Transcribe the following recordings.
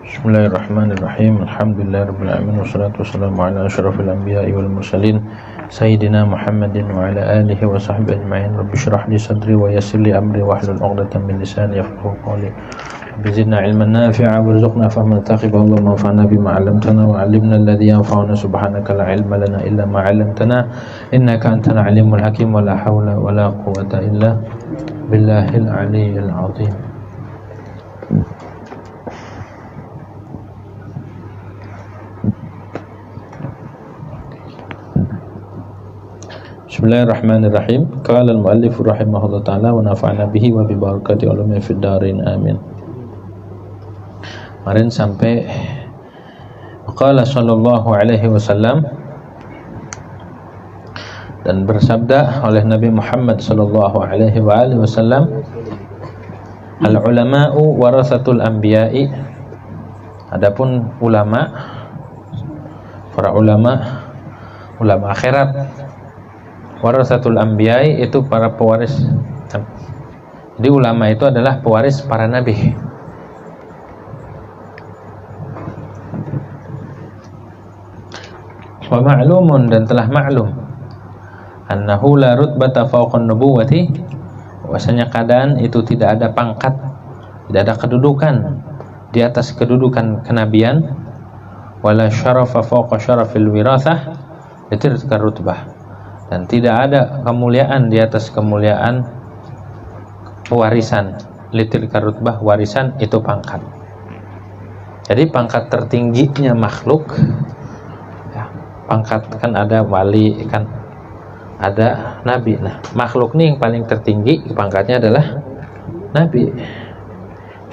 Bismillahirrahmanirrahim. Alhamdulillahirabbil alamin wassalatu wassalamu ala asyrafil anbiya'i wal mursalin sayyidina Muhammadin wa ala alihi wa sahbihi ajma'in. Rabbi shrah li sadri wa yassir li amri wahlul 'uqdatam min lisani yafqahu qawli. Rabbi zidna 'ilman nafi'a warzuqna fahman taqiba. Allahumma anfa'na bima 'allamtana wa 'allimna alladhi yanfa'una subhanaka la 'ilma lana illa ma 'allamtana innaka antal 'alimul hakim wa la haula wa la quwwata illa billahil 'aliyyil 'azim. Bismillahirrahmanirrahim. Qala al-muallif rahimahullah ta'ala wa nafa'na bihi wa bi barakati ulumi fid darin amin. Kemarin sampai qala sallallahu alaihi wasallam, dan bersabda oleh Nabi Muhammad sallallahu alaihi wasallam, al-ulama'u warasatul anbiya'i. Adapun ulama, para ulama akhirat, warasatul anbiya'i itu para pewaris. Jadi ulama itu adalah pewaris para nabi. Wa ma'lumun, dan telah maklum, annahu la rutbata fawqan nubuwati, bahwasanya keadaan itu tidak ada pangkat, tidak ada kedudukan di atas kedudukan kenabian, wala syarafa fawqa syarafil wirathah, itu rutbah, dan tidak ada kemuliaan di atas kemuliaan pewarisan. Litil karutbah, warisan itu pangkat. Jadi pangkat tertingginya makhluk, ya, pangkat kan ada wali, kan ada nabi. Nah, makhluk ini yang paling tertinggi pangkatnya adalah nabi.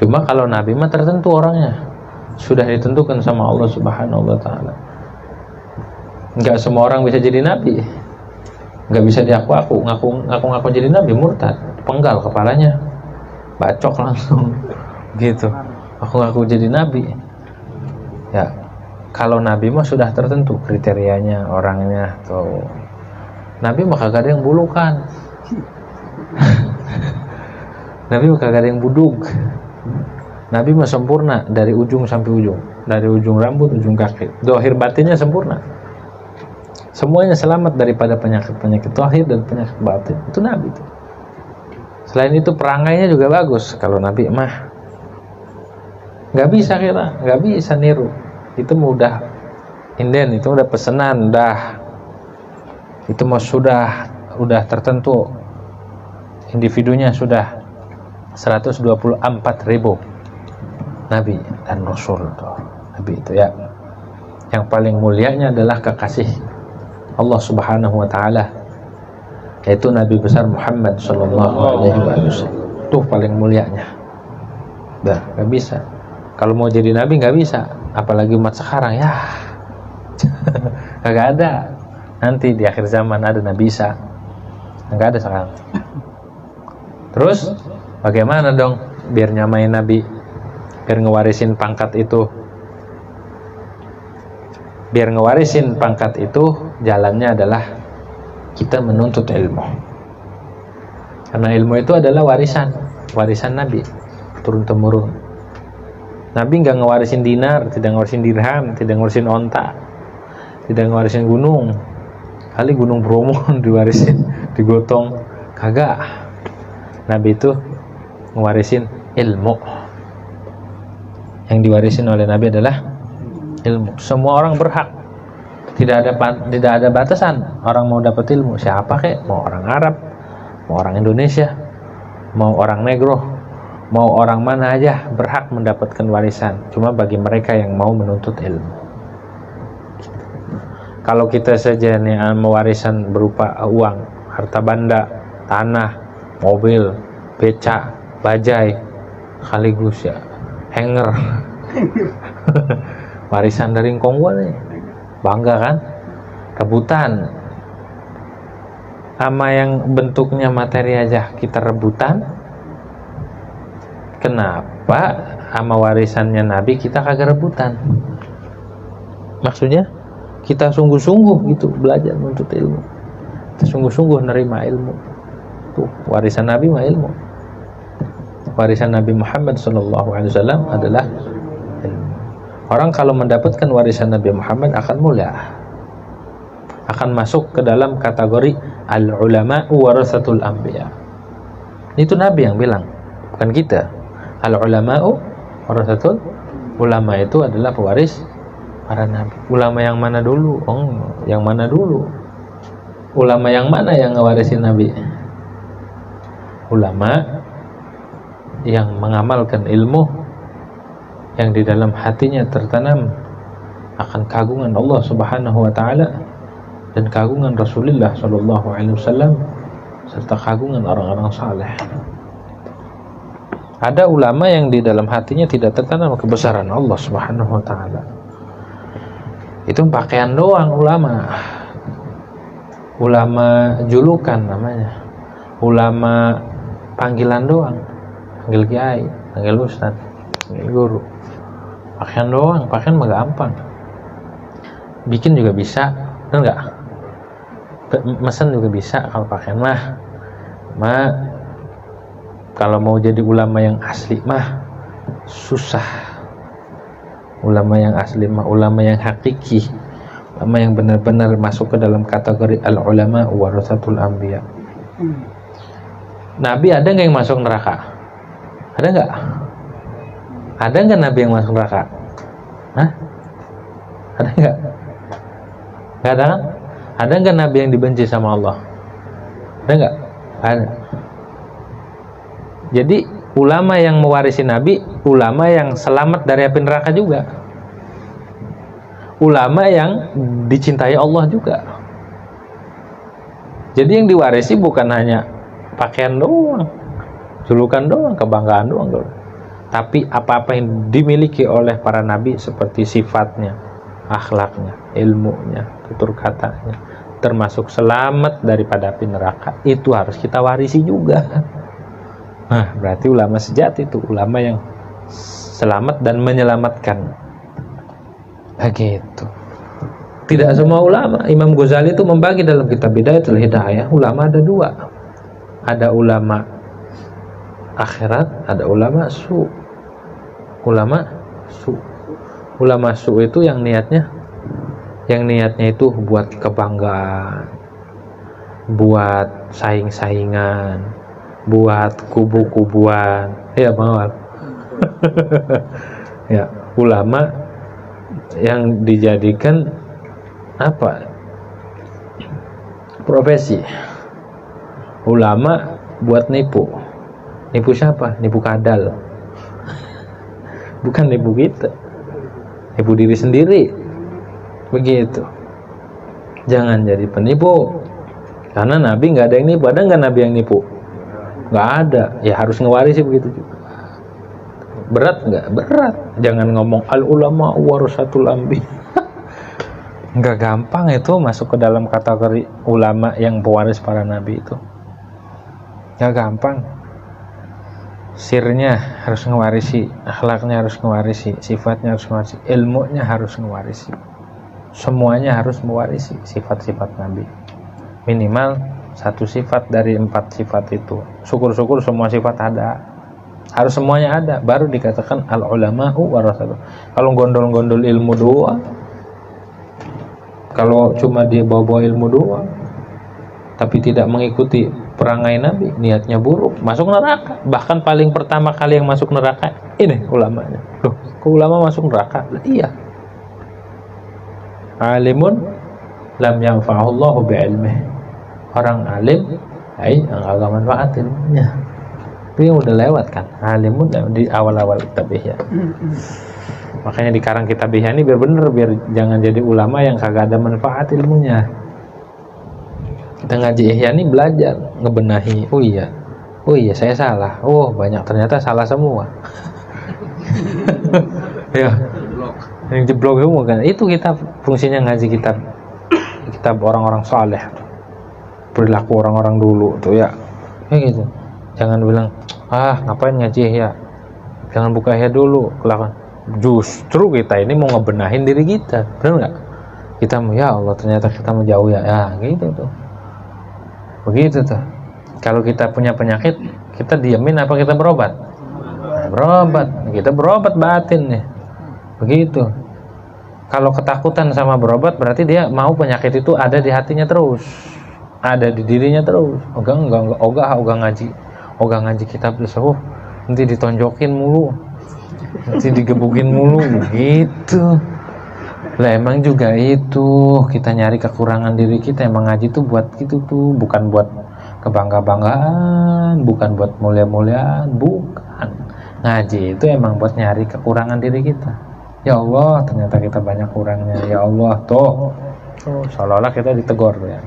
Cuma kalau nabi mah tertentu orangnya, sudah ditentukan sama Allah Subhanahu wa taala. Enggak semua orang bisa jadi nabi. Nggak bisa ngaku jadi nabi, murtad, penggal kepalanya, bacok langsung gitu. Ngaku jadi nabi. Ya, kalau nabi mah sudah tertentu kriterianya, orangnya tuh. Nabi mah kagak ada yang bulukan. Nabi mah kagak ada yang budug. Nabi mah sempurna dari ujung sampai ujung, dari ujung rambut ujung kaki, dohir batinnya sempurna. Semuanya selamat daripada penyakit-penyakit zahir dan penyakit batin. Itu nabi itu. Selain itu perangainya juga bagus. Kalau nabi mah nggak bisa kita, nggak bisa niru. Itu mudah inden, itu udah pesanan, itu mah udah tertentu. Individunya sudah 124.000 nabi dan rasul tuh. Nabi itu ya. Yang paling mulianya adalah kekasih Allah Subhanahu wa ta'ala, yaitu Nabi besar Muhammad sallallahu alaihi wasallam. Tuh paling mulianya. Dah, gak bisa. Kalau mau jadi nabi gak bisa, apalagi umat sekarang ya. Gak ada. Nanti di akhir zaman ada Nabi Isa. Gak ada sekarang. Terus bagaimana dong biar nyamain nabi, biar ngewarisin pangkat itu? Biar ngewarisin pangkat itu, jalannya adalah kita menuntut ilmu. Karena ilmu itu adalah warisan Nabi turun temurun. Nabi nggak ngewarisin dinar, tidak ngewarisin dirham, tidak ngewarisin onta, tidak ngewarisin gunung. Kali gunung Bromo diwarisin, digotong, kagak. Nabi itu ngewarisin ilmu. Yang diwarisin oleh Nabi adalah ilmu. Semua orang berhak, tidak ada batasan orang mau dapat ilmu. Siapa kek, mau orang Arab, mau orang Indonesia, mau orang negro, mau orang mana aja berhak mendapatkan warisan. Cuma bagi mereka yang mau menuntut ilmu. Kalau kita saja nih mewarisan berupa uang, harta benda, tanah, mobil, beca, bajai, sekaligus ya hanger. Warisan dari engkong gua nih, bangga kan? Rebutan sama yang bentuknya materi aja kita rebutan. Kenapa sama warisannya Nabi kita kagak rebutan? Maksudnya kita sungguh-sungguh gitu belajar menuntut ilmu, kita sungguh-sungguh nerima ilmu. Tuh warisan Nabi mah ilmu. Warisan Nabi Muhammad SAW adalah ilmu. Orang kalau mendapatkan warisan Nabi Muhammad akan mulia, akan masuk ke dalam kategori al-ulama warasatul anbiya. Itu Nabi yang bilang, bukan kita. Al-ulama'u warasatul, ulama itu adalah pewaris para nabi. Ulama yang mana dulu? Oh, yang mana dulu? Ulama yang mana yang ngewarisin Nabi? Ulama yang mengamalkan ilmu yang di dalam hatinya tertanam akan kagungan Allah Subhanahu wa taala dan kagungan Rasulullah sallallahu alaihi wasallam serta kagungan orang-orang saleh. Ada ulama yang di dalam hatinya tidak tertanam kebesaran Allah Subhanahu wa taala. Itu pakaian doang ulama. Ulama julukan namanya. Ulama panggilan doang. Panggil kiai, panggil ustaz, panggil guru. Pakaian doang, pakaian mah gampang. Bikin juga bisa, benar nggak? Mesen juga bisa kalau pakaian mah. Kalau mau jadi ulama yang asli mah susah. Ulama yang asli mah, ulama yang hakiki, ulama yang benar-benar masuk ke dalam kategori al-ulama warasatul anbiya. Nabi ada nggak yang masuk neraka? Ada nggak? Ada nggak Nabi yang masuk neraka? Hah? Ada nggak? Nggak ada kan? Ada nggak Nabi yang dibenci sama Allah? Ada nggak? Ada. Jadi ulama yang mewarisi Nabi, ulama yang selamat dari api neraka juga. Ulama yang dicintai Allah juga. Jadi yang diwarisi bukan hanya pakaian doang, julukan doang, kebanggaan doang, tapi apa-apa yang dimiliki oleh para nabi seperti sifatnya, akhlaknya, ilmunya, tutur katanya, termasuk selamat daripada api neraka, itu harus kita warisi juga. Nah, berarti ulama sejati itu ulama yang selamat dan menyelamatkan. Begitu. Tidak semua ulama. Imam Ghazali itu membagi dalam kitab Bidayatul Hidayah, ulama ada dua. Ada ulama akhirat, ada ulama su. Ulama su itu yang niatnya itu buat kebanggaan, buat saing-saingan, buat kubu-kubuan. Ya, Bang. Ya, ulama yang dijadikan apa? Profesi. Ulama buat nipu. Nipu siapa? Nipu kadal. Bukan nipu kita. Nipu diri sendiri. Begitu. Jangan jadi penipu. Karena Nabi nggak ada yang nipu. Ada nggak Nabi yang nipu? Nggak ada. Ya harus ngewarisi begitu juga. Berat nggak? Berat. Jangan ngomong al-ulama warasatul anbiya. Nggak gampang itu masuk ke dalam kategori ulama yang pewaris para nabi itu. Nggak gampang. Sirnya harus ngewarisi, akhlaknya harus ngewarisi, sifatnya harus ngewarisi, ilmunya harus ngewarisi. Semuanya harus mewarisi sifat-sifat nabi. Minimal satu sifat dari 4 sifat itu. Syukur-syukur semua sifat ada. Harus semuanya ada, baru dikatakan al-ulama'u warasatul. Kalau gondol-gondol ilmu doang, kalau cuma dia bawa-bawa ilmu doang, tapi tidak mengikuti perangai Nabi, niatnya buruk, masuk neraka. Bahkan paling pertama kali yang masuk neraka ini ulamanya. Loh, kok ulama masuk neraka? Iya. Alimun lam yanfa'ullahu bi'ilmih. Orang alim, enggak manfaat ilmunya. Itu yang udah lewat kan. Alimun di awal-awal kitab Ihya. Makanya di karang kitab Ihya ini biar bener, biar jangan jadi ulama yang kagak ada manfaat ilmunya. Kita ngaji Ihya ini belajar, ngebenahi. Oh iya saya salah. Oh banyak ternyata salah semua. Ya, yang jeblok semua kan. Itu kita fungsinya ngaji kitab orang-orang saleh, perilaku orang-orang dulu tuh ya. Kayak gitu. Jangan bilang ngapain ngaji Ihya, jangan buka Ihya dulu, kelakuan. Justru kita ini mau ngebenahin diri kita, benar nggak? Kita mau, ya Allah ternyata kita mau jauh ya gitu tuh. Begitu tuh. Kalau kita punya penyakit, kita diamin apa kita berobat? Berobat. Kita berobat batin nih. Begitu. Kalau ketakutan sama berobat berarti dia mau penyakit itu ada di hatinya terus, ada di dirinya terus. Ogah ngaji kitab tasawuf nanti ditonjokin mulu, nanti digebukin mulu gitu. Lah emang juga itu kita nyari kekurangan diri kita. Emang ngaji tuh buat gitu tuh, bukan buat kebangga-banggaan, bukan buat mulia-muliaan, bukan. Ngaji itu emang buat nyari kekurangan diri kita. Ya Allah, ternyata kita banyak kurangnya. Ya Allah, tuh seolah-olah kita ditegur ya.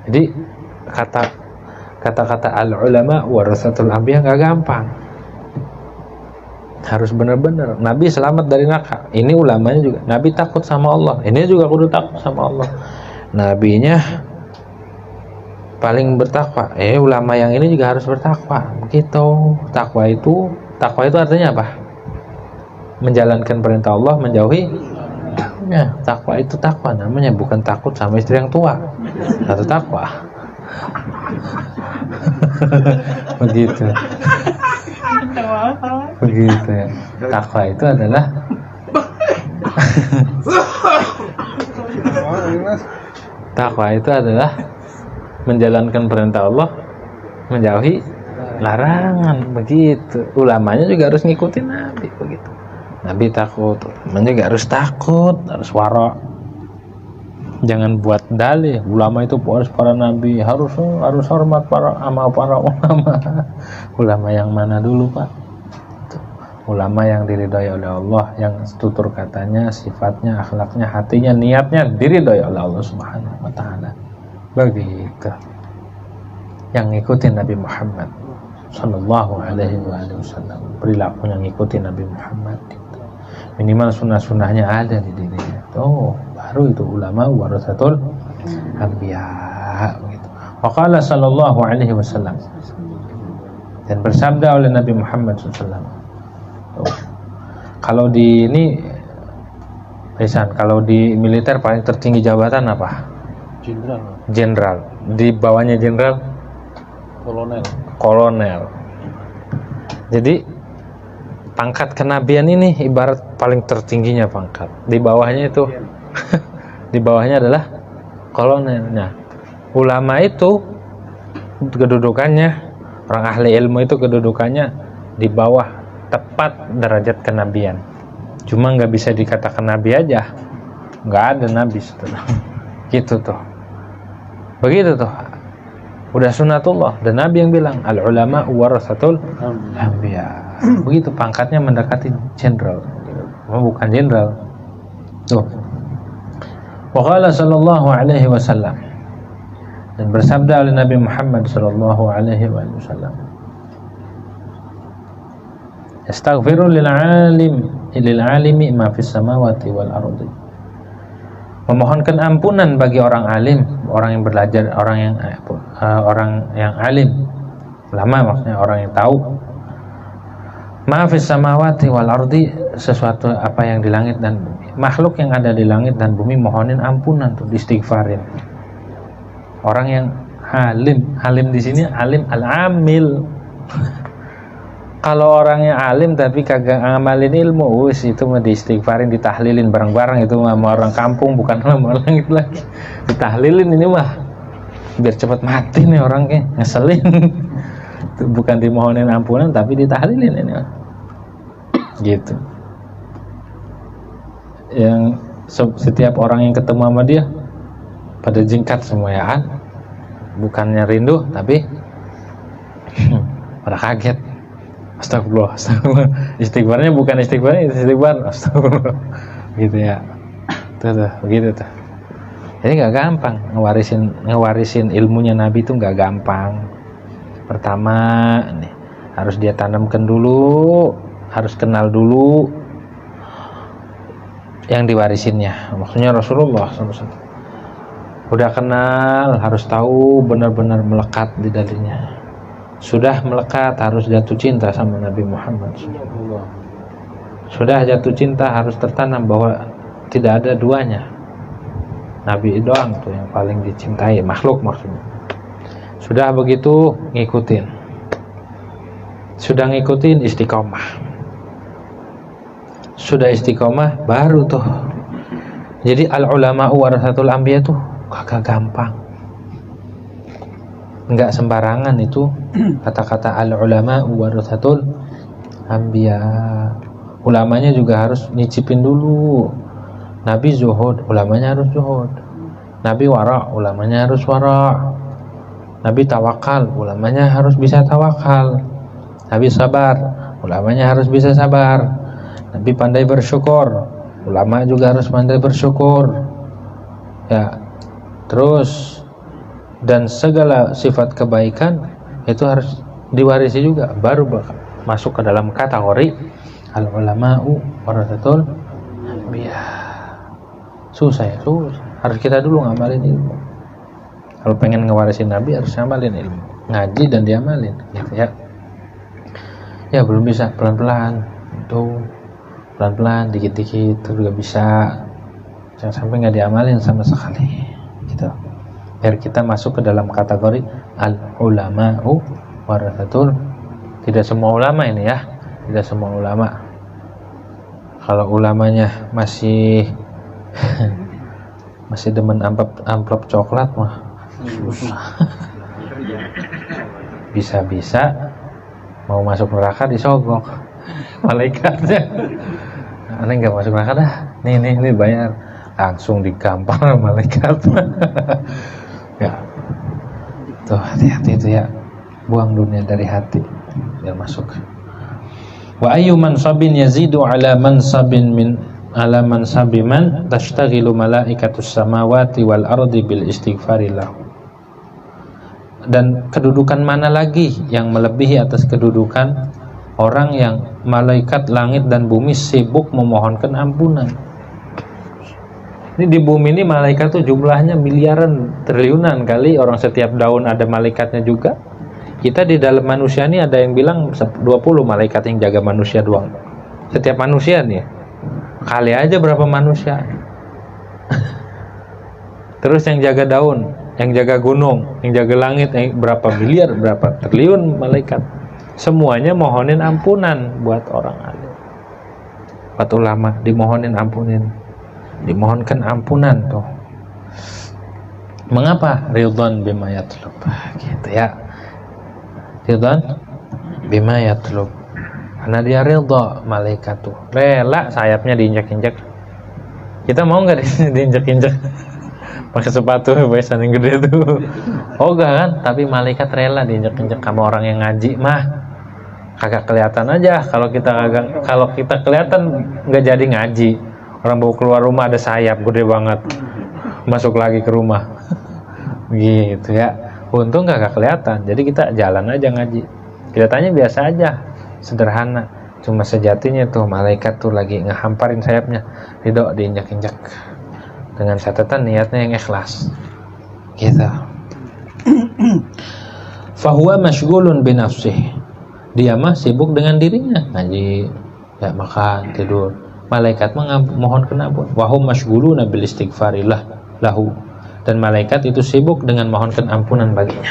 Jadi kata-kata al-ulama warasatul anbiya nggak gampang. Harus benar-benar. Nabi selamat dari neraka. Ini ulamanya juga. Nabi takut sama Allah. Ini juga kudu takut sama Allah. Nabinya paling bertakwa. Ulama yang ini juga harus bertakwa. Begitu. Takwa itu artinya apa? Menjalankan perintah Allah, menjauhi. Ya, takwa itu takwa namanya, bukan takut sama istri yang tua. Satu takwa. Begitu. Begitu ya. Takwa itu adalah menjalankan perintah Allah, menjauhi larangan. Begitu. Ulamanya juga harus ngikutin Nabi begitu. Nabi takut, ulamanya juga harus takut, harus wara. Jangan buat dalih ulama itu harus para nabi, harus hormat para ulama. Ulama yang mana dulu, Pak? Ulama yang diridhai oleh Allah, yang tutur katanya, sifatnya, akhlaknya, hatinya, niatnya diridhai oleh Allah Subhanahu wa taala. Begitu. Yang ngikutin Nabi Muhammad sallallahu alaihi wasallam, perilakunya ngikutin Nabi Muhammad. Minimal sunnah-sunnahnya ada di dirinya. Baru itu ulama warasatul anbiya gitu. Waqala sallallahu alaihi wasallam, dan bersabda oleh Nabi Muhammad SAW. Kalau di ini kalau di militer paling tertinggi jabatan apa? Jenderal. Di bawahnya jenderal? Kolonel. Jadi pangkat kenabian ini ibarat paling tertingginya pangkat. Di bawahnya itu di bawahnya adalah kolonelnya. Ulama itu kedudukannya, orang ahli ilmu itu kedudukannya di bawah tepat derajat kenabian. Cuma nggak bisa dikatakan nabi aja, nggak ada nabi setelah gitu tuh. Begitu tuh. Udah sunatullah, dan Nabi yang bilang al ulama warasatul anbiya. Begitu pangkatnya mendekati jenderal. Bukan jenderal. Tuh. Wa qala sallallahu alaihi wasallam, dan bersabda oleh Nabi Muhammad sallallahu alaihi wasallam, astaghfiru lil alimi ma fis samawati wal ardi. Memohonkan ampunan bagi orang alim, orang yang belajar, orang yang alim, ulama maksudnya orang yang tahu. Ma fis samawati wal ardi, sesuatu apa yang di langit dan bumi. Makhluk yang ada di langit dan bumi mohonin ampunan tuh, istighfarin. Orang yang alim di sini alim al-amil. Kalau orangnya alim tapi kagak ngamalin ilmu, itu mah diistighfarin, ditahlilin bareng-bareng. Itu mah orang kampung, bukan sama langit lagi. Ditahlilin ini mah biar cepat mati nih orangnya, ngeselin. Bukan dimohonin ampunan tapi ditahlilin ini mah. Gitu. Yang setiap orang yang ketemu sama dia pada jingkat semua ya kan. Bukannya rindu tapi pada kaget. Astagfirullah. Istighfarnya bukan istighfar, astagfirullah. Gitu ya. Tuh, begitu tuh. Jadi nggak gampang ngewarisin ilmunya Nabi itu nggak gampang. Pertama nih harus dia tanamkan dulu, harus kenal dulu yang diwarisinnya. Maksudnya Rasulullah SAW. Udah kenal, harus tahu benar-benar melekat di darinya. Sudah melekat, harus jatuh cinta sama Nabi Muhammad. Sudah jatuh cinta, harus tertanam bahwa tidak ada duanya. Nabi doang tuh yang paling dicintai, makhluk maksudnya. Sudah begitu ngikutin. Sudah ngikutin istiqomah. Sudah istiqomah baru tuh Jadi al ulama warasatul anbiya tuh kagak gampang, nggak sembarangan itu kata-kata al ulama warasatul anbiya. Ulamanya juga harus nyicipin dulu. Nabi zuhud, ulamanya harus zuhud. Nabi wara, ulamanya harus wara. Nabi tawakal, ulamanya harus bisa tawakal. Nabi sabar, ulamanya harus bisa sabar. Nabi pandai bersyukur, ulama juga harus pandai bersyukur. Ya, terus dan segala sifat kebaikan itu harus diwarisi juga, baru masuk ke dalam kategori al ulama'u warasatul anbiya. Susah ya, susah. Harus kita dulu ngamalin ilmu. Kalau pengen ngewarisin Nabi harus ngamalin ilmu, ngaji dan diamalin, gitu ya. Ya belum bisa, pelan-pelan, tuh pelan-pelan, dikit-dikit juga bisa. Jangan sampai nggak diamalin sama sekali, gitu. Biar kita masuk ke dalam kategori al ulama'u warasatul. Tidak semua ulama ini ya, tidak semua ulama. Kalau ulamanya masih masih demen amplop coklat mah susah. Bisa-bisa mau masuk neraka disogok malaikatnya. Aneh nggak masuk neraka dah. Nih bayar, langsung digampar malaikat. Ya, tuh hati-hati itu ya. Buang dunia dari hati biar masuk. Wa ayyu mansabin yazidu ala mansabin min ala mansabi man tashtaghilu malaikatus samawati wal ardi bil istighfari lahu. Dan kedudukan mana lagi yang melebihi atas kedudukan orang yang malaikat langit dan bumi sibuk memohonkan ampunan. Ini di bumi ini malaikat tuh jumlahnya miliaran, triliunan kali, orang setiap daun ada malaikatnya juga. Kita di dalam manusia ini ada yang bilang 20 malaikat yang jaga manusia doang. Setiap manusia nih, kali aja berapa manusia. Terus yang jaga daun, yang jaga gunung, yang jaga langit, berapa miliar, berapa triliun malaikat. Semuanya mohonin ampunan buat orang alim, buat ulama, dimohonin ampunin, dimohonkan ampunan tuh. Mengapa? Ridwan bima yatlub, gitu ya. Ridwan bima yatlub, karena dia ridha, malaikat tuh rela sayapnya diinjak-injak. Kita mau nggak diinjak-injak pakai sepatu besan yang gede tuh? Oh enggak kan? Tapi malaikat rela diinjak-injak sama orang yang ngaji mah. Kagak kelihatan aja. Kalau kita kelihatan nggak jadi ngaji. Orang bawa keluar rumah ada sayap gede banget, masuk lagi ke rumah. Gitu ya. Untung nggak kelihatan. Jadi kita jalan aja ngaji. Kelihatannya biasa aja, sederhana. Cuma sejatinya tuh malaikat tuh lagi ngehamparin sayapnya, ridho diinjak-injak. Dengan catatan niatnya yang ikhlas. Gitu. Fahuwa mashghulun binafsih. Dia mah sibuk dengan dirinya, ngaji, ya makan, tidur. Malaikat mohon kenapa? Wahum mashghuluna bil istighfarillah lahu. Dan malaikat itu sibuk dengan mohonkan ampunan baginya.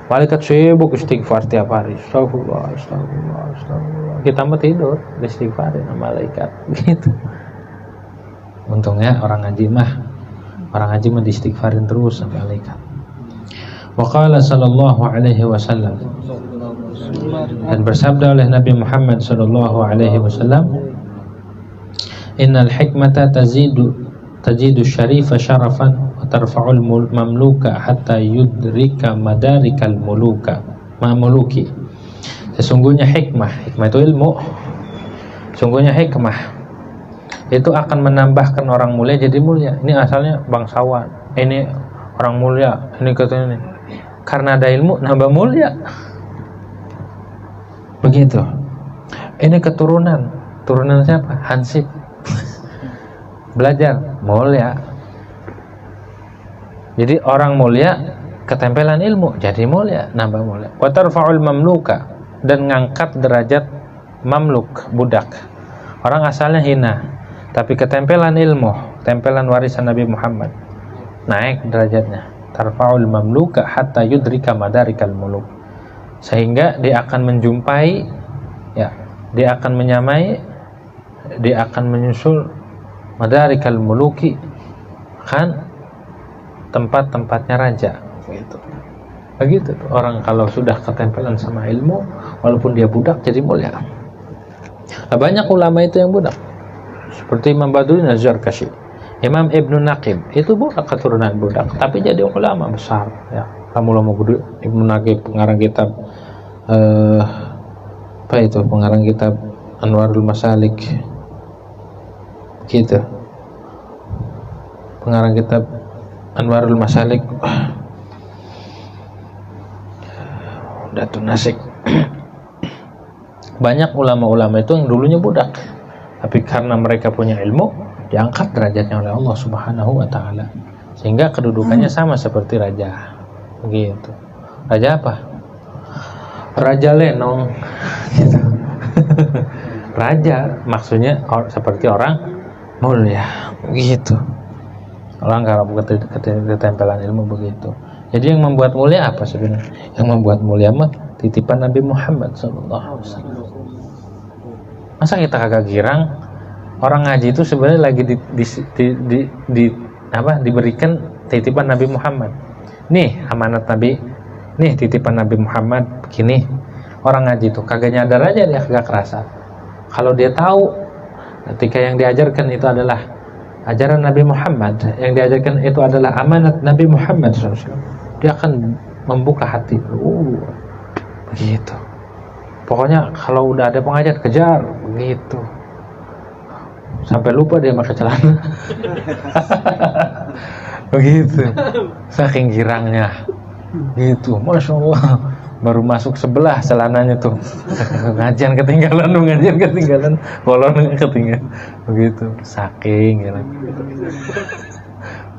Malaikat sibuk istighfar tiap hari. Astagfirullah, astagfirullah, astagfirullah. Kita mah tidur, istighfarin sama malaikat. Gitu. Untungnya orang ngaji mah diistighfarin terus sama malaikat. Wa qala sallallahu alaihi wasallam, dan bersabda oleh Nabi Muhammad sallallahu alaihi wasallam, innal hikmata tazidu syarifa syarafan wa tarfa'ul mamluka hatta yudrika madarikal mamluki. Sesungguhnya hikmah itu ilmu. Sesungguhnya hikmah itu akan menambahkan orang mulia jadi mulia. Ini asalnya bangsawan, ini orang mulia, ini katanya ini. Karena ada ilmu nambah mulia. Begitu. Ini keturunan siapa? Hansip. Belajar mulia. Jadi orang mulia ketempelan ilmu jadi mulia, nambah mulia. Wa tarfa'ul mamluka, dan ngangkat derajat mamluk, budak. Orang asalnya hina, tapi ketempelan ilmu, tempelan warisan Nabi Muhammad, naik derajatnya. Tarfa'ul mamluka hatta yudrika madarikal muluk, sehingga dia akan menjumpai, ya, dia akan menyamai, dia akan menyusul madarikal muluki, bahkan tempat-tempatnya raja. Begitu orang kalau sudah ketempelan sama ilmu, walaupun dia budak jadi mulia. Nah, banyak ulama itu yang budak, seperti Imam Badruddin Az-Zarkashi, Imam Ibnu Naqib, itu budak, keturunan budak, tapi jadi ulama besar. Ya, ulama Ibnu Naqib pengarang kitab pengarang kitab Anwarul Masalik, gitu. Pengarang kitab Anwarul Masalik, Datun Nasik. Banyak ulama-ulama itu yang dulunya budak, tapi karena mereka punya ilmu, diangkat derajatnya oleh Allah Subhanahu wa Ta'ala, sehingga kedudukannya sama seperti raja. Begitu. Raja apa? Raja Lenong. Gitu. Raja maksudnya seperti orang mulia. Begitu. Orang kalau ketempelan ilmu begitu. Jadi yang membuat mulia apa sebenarnya? Yang membuat mulia mah titipan Nabi Muhammad SAW. Masa kita kagak girang? Orang ngaji itu sebenarnya lagi diberikan titipan Nabi Muhammad. Nih amanat Nabi, nih titipan Nabi Muhammad begini. Orang ngaji itu kagak nyadar aja, dia kagak kerasa. Kalau dia tahu ketika yang diajarkan itu adalah ajaran Nabi Muhammad, yang diajarkan itu adalah amanat Nabi Muhammad SAW, dia akan membuka hati. Begitu. Pokoknya kalau udah ada pengajar kejar, begitu. Sampai lupa dia pakai celana. Begitu. Saking girangnya. Gitu. Masya Allah. Baru masuk sebelah celananya tuh. Ngajian ketinggalan, kolonnya ketinggalan. Begitu. Saking gitu.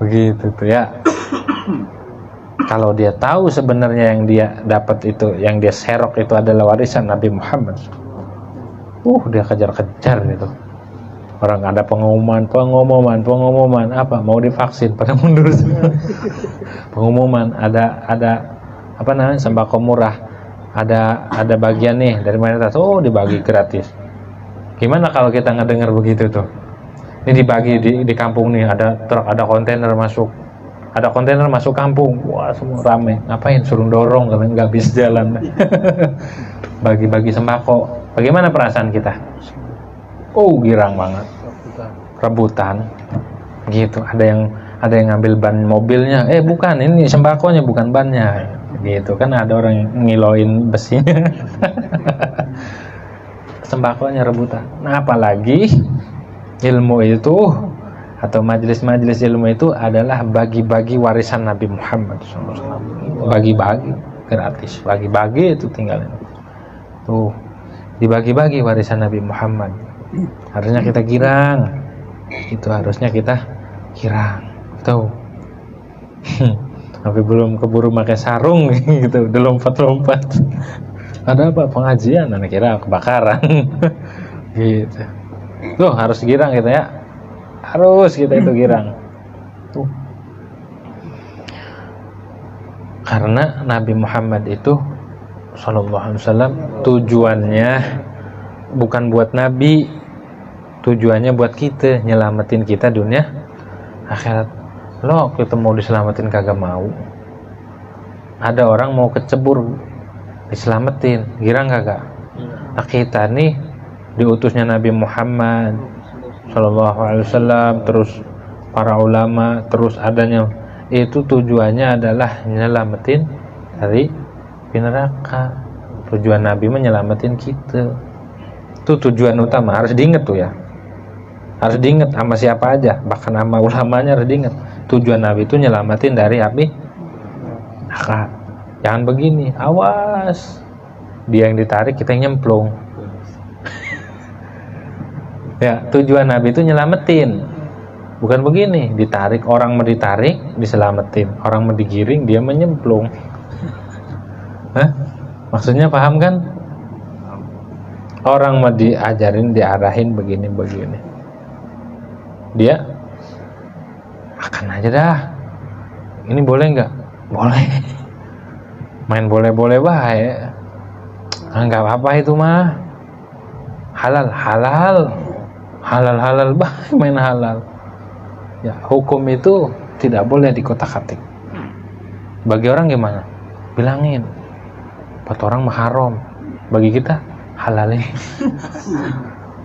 Begitu tuh ya. Kalau dia tahu sebenarnya yang dia dapat itu, yang dia serok itu adalah warisan Nabi Muhammad, dia kejar-kejar gitu. Orang ada pengumuman apa, mau divaksin pada mundur. Pengumuman ada apa namanya, sembako murah, ada bagian nih dari mayoritas, dibagi gratis. Gimana kalau kita ngedengar begitu tuh? Ini dibagi di kampung nih, ada truk, ada kontainer masuk kampung, wah semua rame. Ngapain? Suruh dorong karena nggak bisa jalan. Bagi-bagi sembako. Bagaimana perasaan kita? Girang banget. Rebutan. Gitu. Ada yang ngambil ban mobilnya. Bukan, ini sembakonya bukan bannya. Gitu kan, ada orang yang ngiloin besinya. Sembakonya rebutan. Nah, apalagi ilmu itu atau majelis-majelis ilmu itu adalah bagi-bagi warisan Nabi Muhammad SAW. Bagi-bagi gratis, bagi-bagi itu tinggal tuh, dibagi-bagi warisan Nabi Muhammad. Harusnya kita girang, itu harusnya kita girang tuh. Tapi belum keburu pakai sarung gitu, udah lompat-lompat. Ada apa? Pengajian, anak kira kebakaran. Gitu. Tuh harus girang kita ya. Harus kita itu girang. Karena Nabi Muhammad itu sallallahu alaihi wasallam tujuannya bukan buat Nabi, tujuannya buat kita, nyelamatin kita dunia akhirat. Lo kita mau diselamatin kagak mau. Ada orang mau kecebur diselamatin, girang kagak? Nah, kita nih diutusnya Nabi Muhammad sallallahu alaihi wasallam, terus para ulama, terus adanya itu tujuannya adalah nyelamatin dari neraka. Tujuan Nabi menyelamatin kita. Itu tujuan utama, harus diinget tuh ya. Harus diinget sama siapa aja, bahkan sama ulamanya harus diinget. Tujuan Nabi itu nyelamatin dari api neraka. Jangan begini, awas. Dia yang ditarik, kita yang nyemplung. Ya, tujuan Nabi itu nyelamatin. Bukan begini, ditarik, orang mau ditarik, diselamatin. Orang mau digiring, dia menyemplung. Hah? Maksudnya paham kan? Orang mau diajarin, diarahin begini-begini. Dia makan aja dah. Ini boleh nggak? Boleh. Main boleh-boleh baik. Nggak apa-apa itu mah. Halal baik, main halal. Ya, hukum itu tidak boleh dikotak-katik. Bagi orang gimana? Bilangin. Buat orang mah haram, bagi kita halal.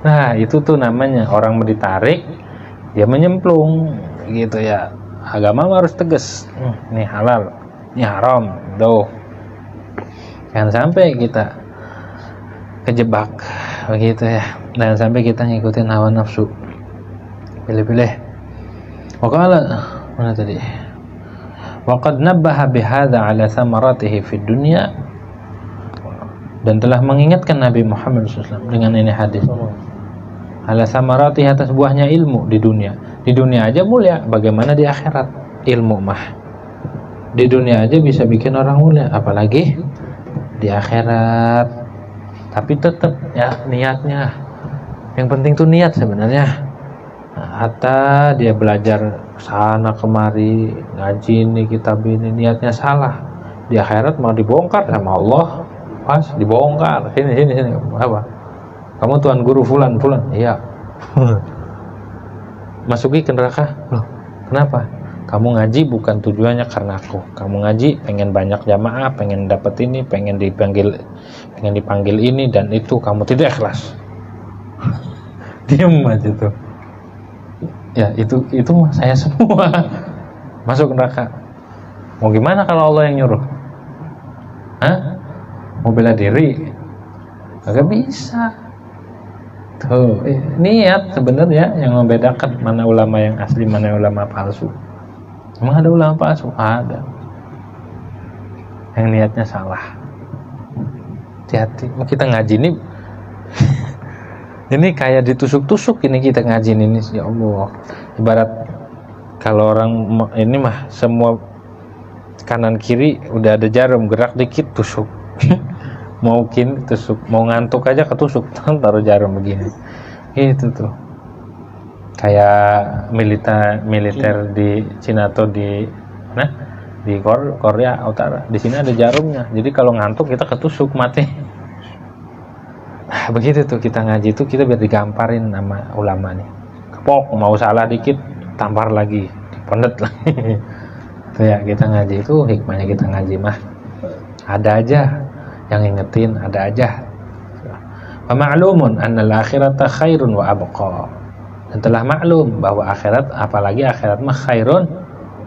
Nah itu tuh namanya orang mau ditarik, dia menyemplung gitu ya. Agama harus tegas. Ini halal, ini haram, tuh. Jangan sampai kita kejebak begitu ya. Jangan sampai kita ngikutin hawa nafsu. Pilih-pilih. Waqala mana tadi? Waqad nabbaha bihadza ala thamaratihi fid dunya. Dan telah mengingatkan Nabi Muhammad SAW dengan ini hadis. Ala thamaratihi, atas buahnya ilmu di dunia. Di dunia aja mulia, bagaimana di akhirat? Ilmu mah di dunia aja bisa bikin orang mulia, apalagi di akhirat. Tapi tetap ya niatnya. Yang penting tuh niat sebenarnya. Hatta dia belajar sana kemari, ngaji ini, kitab ini, niatnya salah, di akhirat mau dibongkar sama Allah. Pas dibongkar, sini apa? Kamu tuan guru fulan, iya. Masuki ke neraka. Loh, kenapa? Kamu ngaji bukan tujuannya karena aku. Kamu ngaji pengen banyak jamaah, pengen dapat ini, pengen dipanggil ini dan itu, kamu tidak ikhlas. Diam aja tuh. Ya itu mah saya semua masuk neraka. Mau gimana kalau Allah yang nyuruh? Hah? Mau bela diri? Agak bisa. Tuh, niat sebenarnya yang membedakan mana ulama yang asli, mana ulama palsu. Emang ada ulama palsu? Ada. Yang niatnya salah. Hati-hati. Kita ngaji ini ini kayak ditusuk-tusuk ini kita ngaji ini, ya Allah. Ibarat kalau orang ini mah semua kanan kiri udah ada jarum, gerak dikit tusuk. Mau tusuk, mau ngantuk aja ketusuk, taruh jarum begini. Itu tuh. Kayak militer di Cina atau di Korea Utara. Di sini ada jarumnya. Jadi kalau ngantuk kita ketusuk mati. Nah, begitu tuh kita ngaji tuh, kita biar digamparin sama ulama nih. Kepok, mau salah dikit tampar lagi, dipendet lagi. Tuh ya, kita ngaji itu hikmahnya kita ngaji mah. Ada aja yang ingetin, ada aja. Wa ma'lumun annal akhirata khairun wa abqa. Dan telah maklum bahwa akhirat, apalagi akhirat mah khairun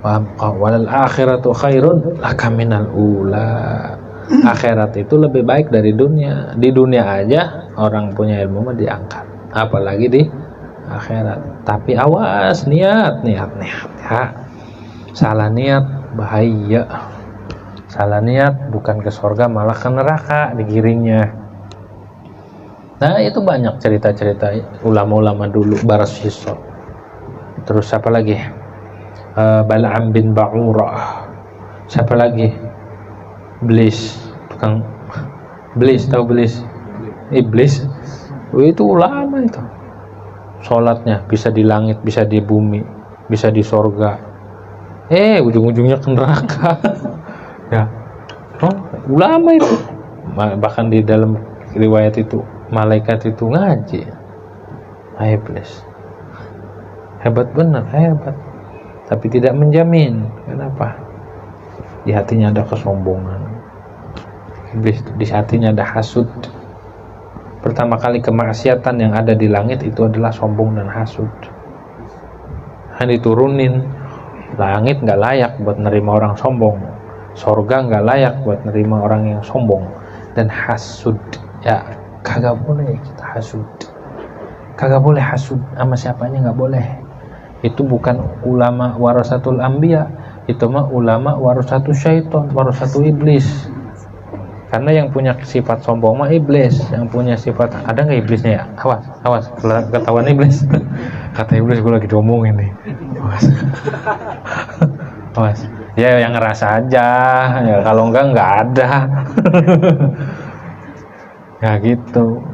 wa abqa. Wal akhiratu khairun laka minal ula. Akhirat itu lebih baik dari dunia. Di dunia aja orang punya ilmu mah diangkat, apalagi di akhirat. Tapi awas niat ya. Salah niat bahaya. Salah niat bukan ke surga malah ke neraka digiringnya. Nah itu banyak cerita-cerita ulama-ulama dulu, Barasiso. Terus siapa lagi? Bal'am bin Ba'urah. Siapa lagi? Tukang Iblis, tahu Iblis? Itu ulama itu. Sholatnya bisa di langit, bisa di bumi, bisa di sorga. Ujung-ujungnya ke neraka. Ya, ulama itu. Bahkan di dalam riwayat itu malaikat itu ngaji. Iblis hebat benar, hebat. Tapi tidak menjamin. Kenapa? Di hatinya ada kesombongan. Di hatinya ada hasud. Pertama kali kemaksiatan yang ada di langit itu adalah sombong dan hasud. Diturunin langit nggak layak buat nerima orang sombong, sorga nggak layak buat nerima orang yang sombong dan hasud. Ya kagak boleh kita hasud, kagak boleh hasud sama siapanya, nggak boleh. Itu bukan ulama warasatul anbiya, itu mah ulama warasatul syaitan, warasatul iblis. Karena yang punya sifat sombong mah iblis, yang punya sifat, ada nggak iblisnya ya? Awas, ketahuan iblis. Kata iblis, gue lagi diomongin nih. Awas. Ya yang ngerasa aja, ya kalau enggak ada. Ya gitu.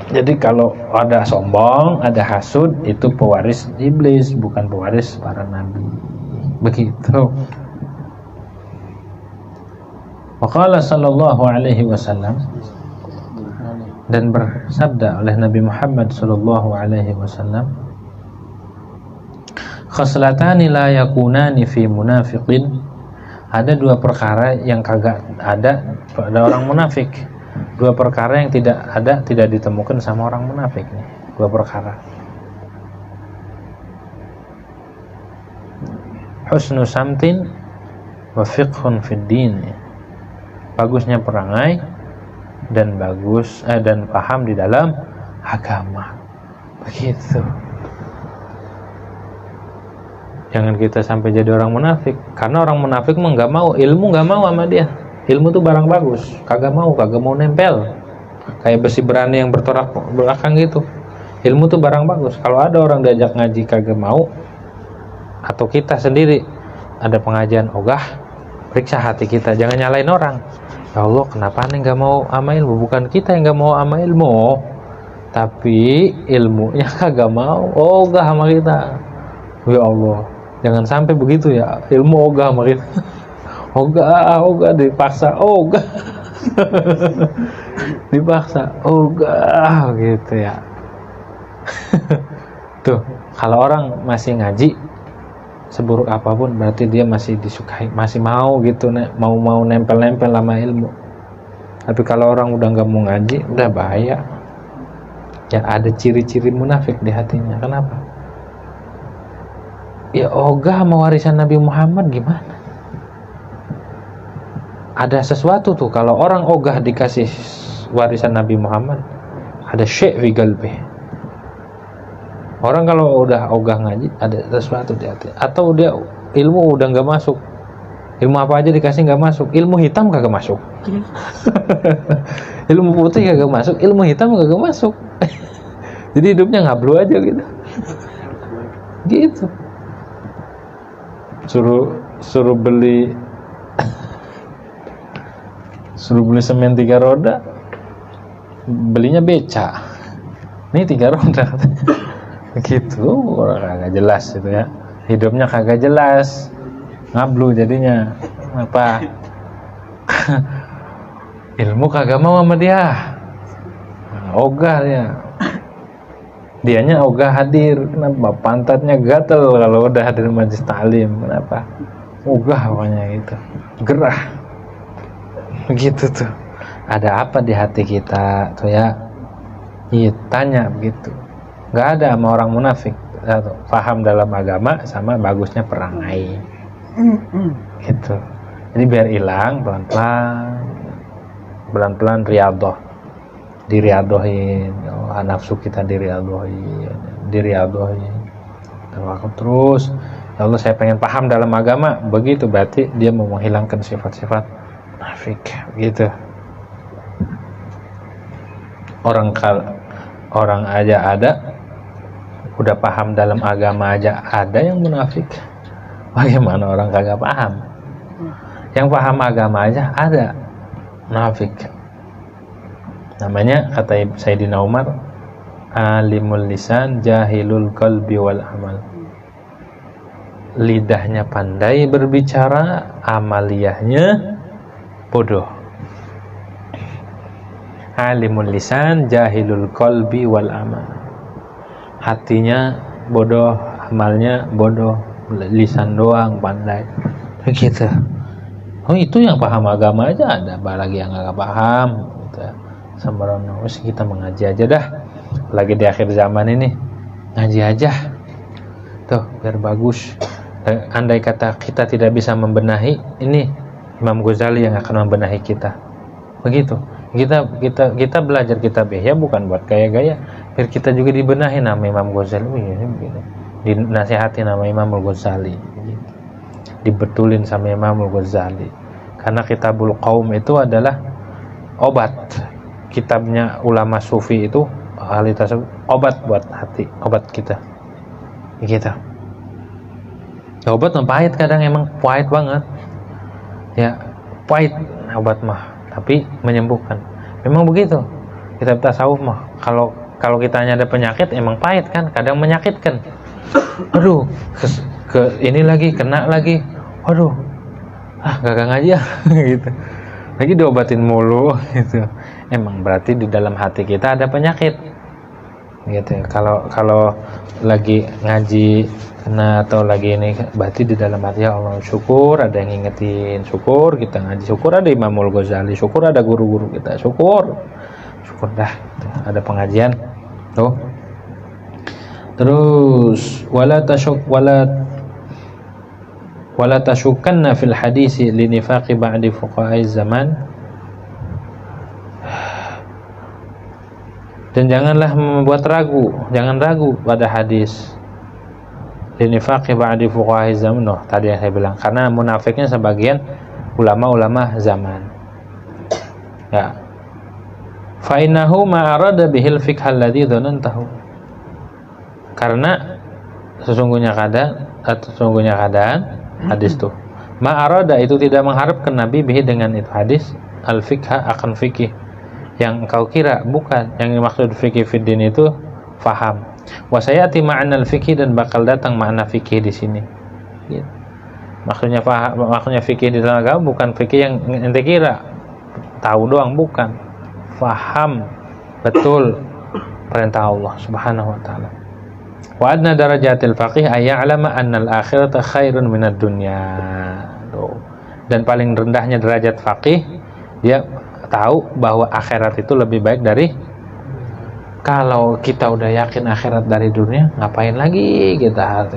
Jadi kalau ada sombong, ada hasud, itu pewaris iblis, bukan pewaris para nabi. Begitu. Waqala sallallahu alaihi wasallam, dan bersabda oleh Nabi Muhammad sallallahu alaihi wasallam, khoslatani la yakunani fi munafiqin, ada dua perkara yang kagak ada pada orang munafik. Dua perkara yang tidak ditemukan sama orang munafik nih. Dua perkara. Husnu samtin wa fiqhun fid din. Bagusnya perangai dan dan paham di dalam agama. Begitu. Jangan kita sampai jadi orang munafik, karena orang munafik mah nggak mau ilmu, nggak mau sama dia. Ilmu tuh barang bagus, kagak mau nempel. Kayak besi berani yang bertolak belakang gitu. Ilmu tuh barang bagus. Kalau ada orang diajak ngaji kagak mau, atau kita sendiri ada pengajian ogah, periksa hati kita, jangan nyalain orang. Ya Allah, kenapa nih nggak mau sama ilmu? Bukan kita yang nggak mau sama ilmu, tapi ilmunya kagak mau ogah sama kita. Ya Allah, jangan sampai begitu ya, ilmu ogah sama kita. Ogah dipaksa ogah. Dipaksa ogah gitu ya. Tuh, kalau orang masih ngaji seburuk apapun berarti dia masih disukai, masih mau gitu, mau nempel-nempel sama ilmu. Tapi kalau orang udah nggak mau ngaji, udah bahaya. Ya ada ciri-ciri munafik di hatinya. Kenapa? Ya ogah sama warisan Nabi Muhammad gimana? Ada sesuatu tuh kalau orang ogah dikasih warisan Nabi Muhammad, ada syai' fi qalbi. Orang kalau udah ogah ngaji ada sesuatu di hati, atau dia ilmu udah nggak masuk, ilmu apa aja dikasih nggak masuk, ilmu hitam kagak masuk. Ilmu putih kagak masuk, ilmu hitam kagak masuk. Jadi hidupnya ngablu aja gitu. Gitu. Suruh beli semen 3 roda, belinya beca. Nih 3 roda. Begitu, orang kagak jelas itu ya. Hidupnya kagak jelas. Ngablu jadinya. Apa? Ilmu kagak mau sama dia. Ogah dia. Dianya ogah hadir. Kenapa? Pantatnya gatel kalau udah hadir majelis taklim. Kenapa? Ogah pokoknya gitu. Gerah. Begitu tuh. Ada apa di hati kita tuh ya? Iya, tanya begitu. Gak ada sama orang munafik. Paham dalam agama sama bagusnya perangai. Gitu. Jadi biar hilang pelan-pelan riyadhah. Diriadohin, nafsu kita diriadohin. Terus, ya Allah saya pengen paham dalam agama. Begitu berarti dia mau menghilangkan sifat-sifat munafik. Gitu. Orang aja ada, udah paham dalam agama aja ada yang munafik. Bagaimana orang kagak paham? Yang paham agama aja ada munafik. Namanya kata Sayyidina Umar, alimul lisan jahilul qalbi wal amal. Lidahnya pandai berbicara, amaliyahnya bodoh. Alimul lisan jahilul qalbi wal amal. Hatinya bodoh, amalnya bodoh, lisan doang pandai. Begitu. Oh, itu yang paham agama aja ada, apalagi yang nggak paham gitu. Sembrono, kita mengaji aja dah. Lagi di akhir zaman ini ngaji aja. Tuh, biar bagus. Andai kata kita tidak bisa membenahi, ini Imam Ghazali yang akan membenahi kita. Begitu. Kita belajar kitab ya bukan buat gaya-gaya, biar kita juga dibenahi nama Imam Ghazali. Dinasihati nama Imam Ghazali. Dibetulin sama Imam Ghazali. Karena Kitabul Qaum itu adalah obat. Kitabnya ulama sufi itu ahli tasawuf, obat buat hati, obat kita. Gitu. Obat mah pahit, kadang emang pahit banget. Ya, pahit obat mah, tapi menyembuhkan. Memang begitu. Kitab tasawuf mah kalau kita hanya ada penyakit emang pahit kan, kadang menyakitkan. Aduh, ini lagi kena lagi. Aduh. Gak ngaji ya gitu. Lagi diobatin mulu gitu. Emang berarti di dalam hati kita ada penyakit. gitu ya. Kalau lagi ngaji kena atau lagi ini, berarti di dalam hati ya Allah syukur ada yang ngingetin, syukur kita ngaji, syukur ada Imamul Ghazali, syukur ada guru-guru kita, syukur dah gitu. Ada pengajian tuh. Terus wala tashukanna fil hadisi linifaqi ba'di fuqaha'i zaman, dan janganlah membuat ragu, jangan ragu pada hadis linifaqi ba'di fuqaha'i zaman. Tadi yang saya bilang, karena munafiknya sebagian ulama-ulama zaman ya. Fa innahu ma arada bihil fiqh alladhi dhanantahu, karena sesungguhnya keadaan hadis tuh ma arada itu tidak mengharapkan Nabi bihi dengan itu hadis al fiqha akan fikih yang engkau kira, bukan. Yang dimaksud fikih fiddin itu faham. Wa sayati ma'na al fikih, dan bakal datang makna fikih di sini gitu. Maksudnya fikih di dalam agama bukan fikih yang ente kira tahu doang, bukan. Faham betul perintah Allah Subhanahu wa taala. Wa adna darajatil faqih ay ya'lama anna al-akhirata khairun minad dunya. Dan paling rendahnya derajat faqih, dia tahu bahwa akhirat itu lebih baik dari. Kalau kita udah yakin akhirat dari dunia, ngapain lagi kita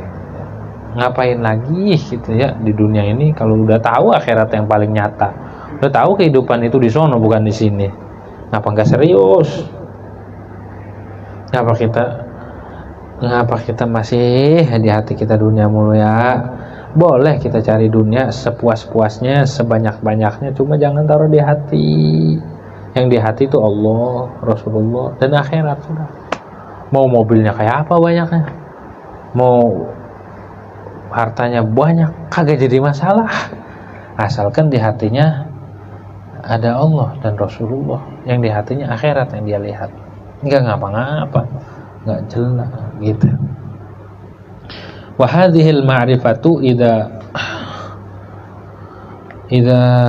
ngapain lagi gitu ya di dunia ini, kalau udah tahu akhirat yang paling nyata, udah tahu kehidupan itu di sono bukan di sini. Ngapa nggak serius? Ngapa kita masih di hati kita dunia mulu ya? Boleh kita cari dunia sepuas-puasnya, sebanyak-banyaknya, cuma jangan taruh di hati. Yang di hati itu Allah, Rasulullah, dan akhirat sudah. Mau mobilnya kayak apa banyaknya, mau hartanya banyak, kagak jadi masalah, asalkan di hatinya ada Allah dan Rasulullah, yang di hatinya akhirat yang dia lihat. Enggak ngapa-ngapa, enggak jelas gitu. Wa hadhil ma'rifatu idza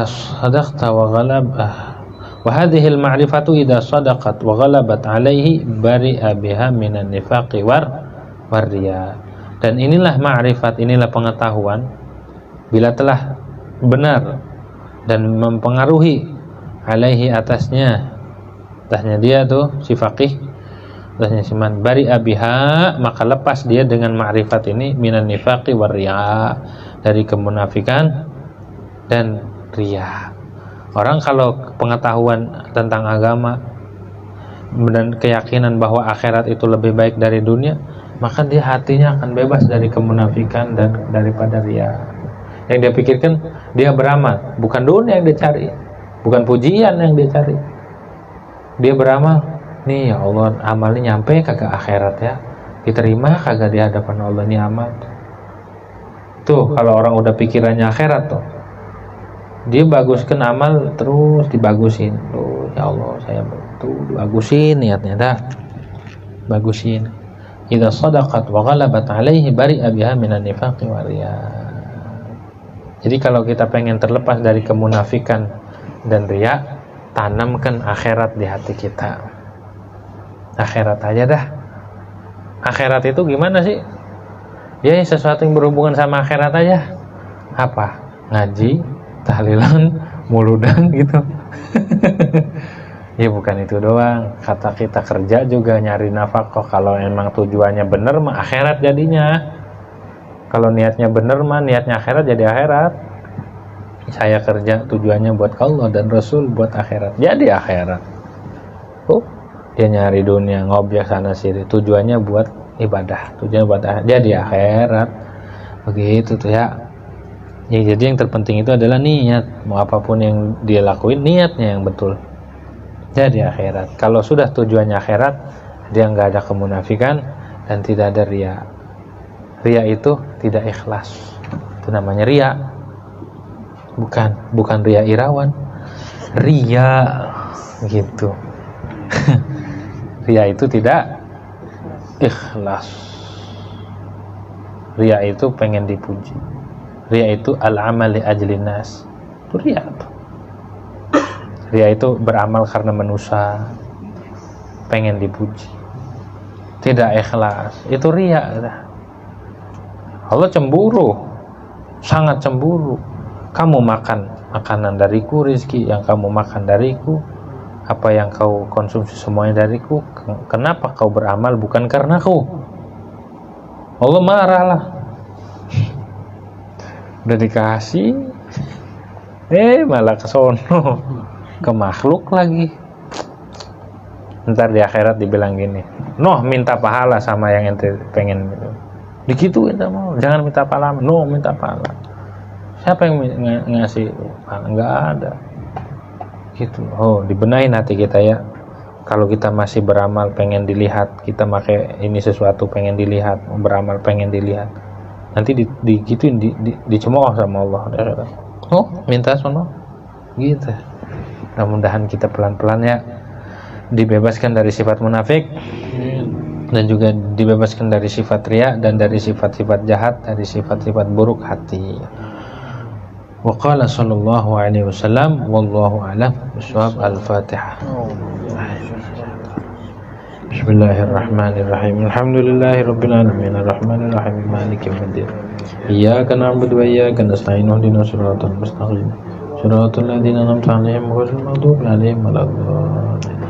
sadaqta wa ghalabah, wa hadhil ma'rifatu idza sadaqat wa ghalabat alaihi bari'a biha minan nifaqi war riya. Dan inilah ma'rifat, inilah pengetahuan, bila telah benar dan mempengaruhi alaihi atasnya dia tuh si faqih, atasnya si man, bari'a biha, maka lepas dia dengan ma'rifat ini minan nifaqi war riya, dari kemunafikan dan riya. Orang kalau pengetahuan tentang agama dan keyakinan bahwa akhirat itu lebih baik dari dunia, maka dia hatinya akan bebas dari kemunafikan dan daripada riya. Yang dia pikirkan, dia beramal, bukan dunia yang dia cari, bukan pujian yang dia cari. Dia beramal, nih ya Allah, amalnya nyampe kagak akhirat ya, diterima kagak di hadapan Allah nih amal. Tuh kalau orang udah pikirannya akhirat tuh, dia baguskan amal terus dibagusin. Tuh ya Allah, saya tuh bagusin niatnya dah, bagusin. Idza sadaqat wa ghalabat alaihi bari'a biha minan nifaqi wa riya. Jadi kalau kita pengen terlepas dari kemunafikan dan riya, tanamkan akhirat di hati kita. Akhirat aja dah. Akhirat itu gimana sih? Ya sesuatu yang berhubungan sama akhirat aja. Apa? Ngaji, tahlilan, muludan gitu. Ya bukan itu doang. Kata kita kerja juga nyari nafkah. Kalau emang tujuannya bener mah akhirat jadinya. Kalau niatnya bener mah niatnya akhirat jadi akhirat. Saya kerja tujuannya buat Allah dan Rasul, buat akhirat, jadi akhirat. Dia nyari dunia, ngobjek sana sini, tujuannya buat ibadah, tujuannya buat akhirat, jadi akhirat. Begitu tuh ya. Jadi yang terpenting itu adalah niat. Mau apapun yang dia lakuin, niatnya yang betul, jadi akhirat. Kalau sudah tujuannya akhirat, dia nggak ada kemunafikan dan tidak ada riya. Riya itu tidak ikhlas, itu namanya riya. Bukan riya irawan, riya gitu. Riya itu tidak ikhlas. Riya itu pengen dipuji. Riya itu al-amal li ajlin nas. Itu riya tuh. Riya itu beramal karena manusia, pengen dipuji. tidak ikhlas, itu riya. Allah cemburu, sangat cemburu. Kamu makan makanan dariku, rizki yang kamu makan dariku, apa yang kau konsumsi semuanya dariku. Kenapa kau beramal bukan karenaku? Allah marah lah. Udah dikasih, malah kesono ke makhluk lagi. Ntar di akhirat dibilang gini, noh minta pahala sama yang ente pengen gitu. Dikituin sama, jangan minta pahala, no minta pahala. Siapa yang ngasih pahala? Nggak ada. Gitu. Oh, dibenahin hati kita ya. Kalau kita masih beramal pengen dilihat, kita pakai ini sesuatu pengen dilihat, beramal pengen dilihat. Nanti digituin, dicemooh sama Allah. Oh, minta sono. Gitu. Mudah-mudahan kita pelan-pelan ya dibebaskan dari sifat munafik dan juga dibebaskan dari sifat riya dan dari sifat-sifat jahat, dari sifat-sifat buruk hati. Wa qala sallallahu alaihi wasallam wallahu a'lam bishawab. Al-Fatihah. Bismillahirrahmanirrahim. Alhamdulillahirabbil alamin arrahmanir rahim maliki yaumiddin. Iyyaka na'budu wa iyyaka nasta'in ihdinas siratal mustaqim. Siratal ladzina an'amta 'alaihim ghairil maghdubi 'alaihim waladdallin.